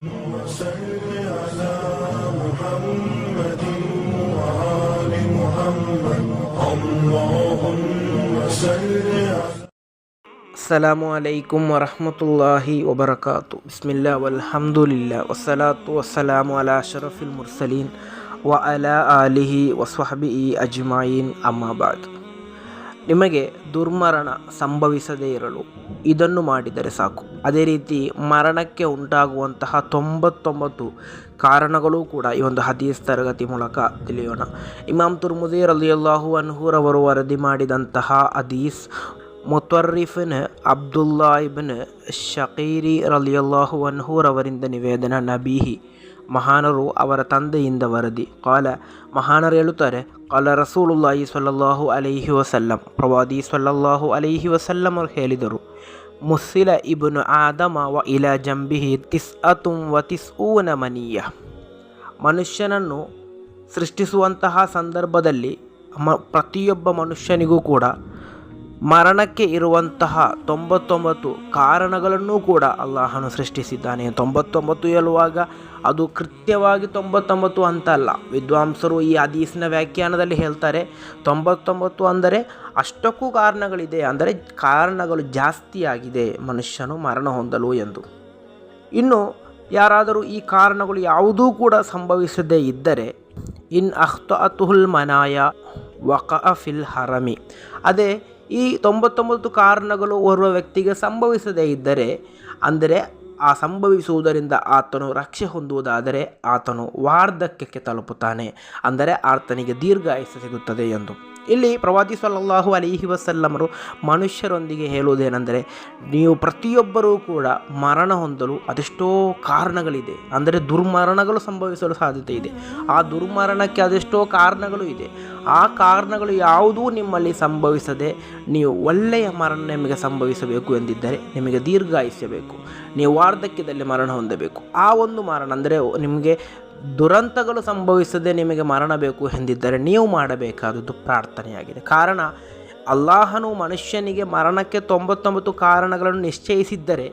وصل على محمد وآل محمد اللهم صل على ಅಸ್ಸಲಾಮು ಅಲೈಕುಂ ವರಹಮತುಲ್ಲಾಹಿ ವಬರಕಾತು. ಬಿಸ್ಮಿಲ್ಲಾ ವಲ್ಹಮ್ದುಲಿಲ್ಲಾ ವಸ್ಸಲಾತು ವಸ್ಸಲಾಮು ಅಲಾ ಅಶ್ರಫಿಲ್ ಮುರ್ಸಲೀನ್ ವ ಅಲಾ ಆಲಿಹಿ ವಸ್ವಹಬಿಹಿ ಅಜ್ಮಾಯಿನ್ ಅಮ್ಮಾ ಬಾದ್. ನಿಮಗೆ ದುರ್ಮರಣ ಸಂಭವಿಸದೇ ಇರಲು ಇದನ್ನು ಮಾಡಿದರೆ ಸಾಕು. ಅದೇ ರೀತಿ ಮರಣಕ್ಕೆ ಉಂಟಾಗುವಂತಹ 99 ಕಾರಣಗಳು ಕೂಡ ಈ ಒಂದು ಹದೀಸ್ ತರಗತಿ ಮೂಲಕ ತಿಳಿಯೋಣ. ಇಮಾಮ್ ತುರ್ಮುದಿ ರಲಿಯಲ್ಲಾಹು ಅನ್ಹುರವರು ವರದಿ ಮಾಡಿದಂತಹ ಹದೀಸ್ ಮುತರ್ರಿಫಿನ್ ಅಬ್ದುಲ್ಲಾ ಇಬ್ನ್ ಶಕೀರಿ ರಲಿಯಲ್ಲಾಹು ಅನ್ಹುರವರಿಂದ ನಿವೇದನ. ನಬೀಹಿ ಮಹಾನರು ಅವರ ತಂದೆಯಿಂದ ವರದಿ. ಕಾಲ ಮಹಾನರು ಹೇಳುತ್ತಾರೆ, ಕಾಲ ರಸೂಲುಲ್ಲಾಹಿ ಸ್ವಲ್ಲಲ್ಲಾಹು ಅಲೈಹಿ ವಸಲ್ಲಂ, ಪ್ರವಾದಿ ಸ್ವಲ್ಲಲ್ಲಾಹು ಅಲೈಹಿ ವಸಲ್ಲಂ ಅವರು ಹೇಳಿದರು, ಮುಸ್ಸಿಲ ಇಬ್ನು ಆದಮ ವ ಇಲಾ ಜಂಬಿಹಿ ತಿಸ್ಅತುಂ ವ ತಿಸ್ಊನ ಮನಿಯ. ಮನುಷ್ಯನನ್ನು ಸೃಷ್ಟಿಸುವಂತಹ ಸಂದರ್ಭದಲ್ಲಿ ಪ್ರತಿಯೊಬ್ಬ ಮನುಷ್ಯನಿಗೂ ಕೂಡ ಮರಣಕ್ಕೆ ಇರುವಂತಹ 99 ಕಾರಣಗಳನ್ನು ಕೂಡ ಅಲ್ಲಾಹನು ಸೃಷ್ಟಿಸಿದ್ದಾನೆ. 99 ಹೇಳುವಾಗ ಅದು ಕೃತ್ಯವಾಗಿ 99 ಅಂತ ಅಲ್ಲ. ವಿದ್ವಾಂಸರು ಈ ಹದೀಸಿನ ವ್ಯಾಖ್ಯಾನದಲ್ಲಿ ಹೇಳ್ತಾರೆ, 99 ಅಂದರೆ ಅಷ್ಟಕ್ಕೂ ಕಾರಣಗಳಿದೆ, ಅಂದರೆ ಕಾರಣಗಳು ಜಾಸ್ತಿಯಾಗಿದೆ ಮನುಷ್ಯನು ಮರಣ ಹೊಂದಲು ಎಂದು. ಇನ್ನು ಯಾರಾದರೂ ಈ ಕಾರಣಗಳು ಯಾವುದೂ ಕೂಡ ಸಂಭವಿಸದೇ ಇದ್ದರೆ, ಇನ್ ಅಖ್ತಅತುಹುಲ್ ಮನಾಯ ವಕಅ ಫಿಲ್ ಹರಮಿ, ಅದೇ ಈ 99 ಕಾರಣಗಳು ಓರ್ವ ವ್ಯಕ್ತಿಗೆ ಸಂಭವಿಸದೇ ಇದ್ದರೆ, ಅಂದರೆ ಆ ಸಂಭವಿಸುವುದರಿಂದ ಆತನು ರಕ್ಷೆ ಹೊಂದುವುದಾದರೆ ಆತನು ವಾರ್ಧಕ್ಯಕ್ಕೆ ತಲುಪುತ್ತಾನೆ, ಅಂದರೆ ಆತನಿಗೆ ದೀರ್ಘಾಯುಷ್ಯ ಸಿಗುತ್ತದೆ ಎಂದು. ಇಲ್ಲಿ ಪ್ರವಾದಿ ಸ್ವಲ್ಲಲ್ಲಾಹು ಅಲೈಹಿ ವಸಲ್ಲಮರು ಮನುಷ್ಯರೊಂದಿಗೆ ಹೇಳುವುದೇನೆಂದರೆ, ನೀವು ಪ್ರತಿಯೊಬ್ಬರೂ ಕೂಡ ಮರಣ ಹೊಂದಲು ಅದೆಷ್ಟೋ ಕಾರಣಗಳಿದೆ, ಅಂದರೆ ದುರ್ಮರಣಗಳು ಸಂಭವಿಸಲು ಸಾಧ್ಯತೆ ಇದೆ. ಆ ದುರ್ಮರಣಕ್ಕೆ ಅದೆಷ್ಟೋ ಕಾರಣಗಳು ಇದೆ. ಆ ಕಾರಣಗಳು ಯಾವುದೂ ನಿಮ್ಮಲ್ಲಿ ಸಂಭವಿಸದೆ ನೀವು ಒಳ್ಳೆಯ ಮರಣ ನಿಮಗೆ ಸಂಭವಿಸಬೇಕು ಎಂದಿದ್ದರೆ ನಿಮಗೆ ದೀರ್ಘಾಯುಷ್ಯ ಬೇಕು, ನೀವು ವಾರ್ಧಕ್ಯದಲ್ಲಿ ಮರಣ ಹೊಂದಬೇಕು. ಆ ಒಂದು ಮರಣ ಅಂದರೆ ನಿಮಗೆ ದುರಂತಗಳು ಸಂಭವಿಸದೆ ನಿಮಗೆ ಮರಣ ಬೇಕು ಎಂದಿದ್ದರೆ ನೀವು ಮಾಡಬೇಕಾದದ್ದು ಪ್ರಾರ್ಥನೆಯಾಗಿದೆ. ಕಾರಣ ಅಲ್ಲಾಹನು ಮನುಷ್ಯನಿಗೆ ಮರಣಕ್ಕೆ 99 ಕಾರಣಗಳನ್ನು ನಿಶ್ಚಯಿಸಿದ್ದರೆ,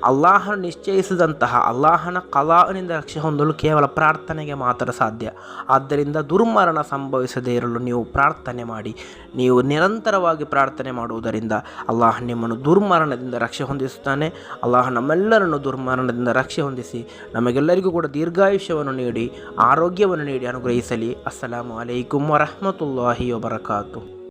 ಅಲ್ಲಾಹನು ನಿಶ್ಚಯಿಸಿದಂತಹ ಅಲ್ಲಾಹನ ಕಲಾನಿಂದ ರಕ್ಷೆ ಹೊಂದಲು ಕೇವಲ ಪ್ರಾರ್ಥನೆಗೆ ಮಾತ್ರ ಸಾಧ್ಯ. ಆದ್ದರಿಂದ ದುರ್ಮರಣ ಸಂಭವಿಸದೇ ಇರಲು ನೀವು ಪ್ರಾರ್ಥನೆ ಮಾಡಿ. ನೀವು ನಿರಂತರವಾಗಿ ಪ್ರಾರ್ಥನೆ ಮಾಡುವುದರಿಂದ ಅಲ್ಲಾಹ ನಿಮ್ಮನ್ನು ದುರ್ಮರಣದಿಂದ ರಕ್ಷೆ ಹೊಂದಿಸುತ್ತಾನೆ. ಅಲ್ಲಾಹ ನಮ್ಮೆಲ್ಲರನ್ನು ದುರ್ಮರಣದಿಂದ ರಕ್ಷೆ ಹೊಂದಿಸಿ ನಮಗೆಲ್ಲರಿಗೂ ಕೂಡ ದೀರ್ಘಾಯುಷ್ಯವನ್ನು ನೀಡಿ ಆರೋಗ್ಯವನ್ನು ನೀಡಿ ಅನುಗ್ರಹಿಸಲಿ. ಅಸ್ಸಲಾಮು ಅಲೈಕುಂ ವರಹಮತುಲ್ಲಾಹಿ ವಬರಕಾತು.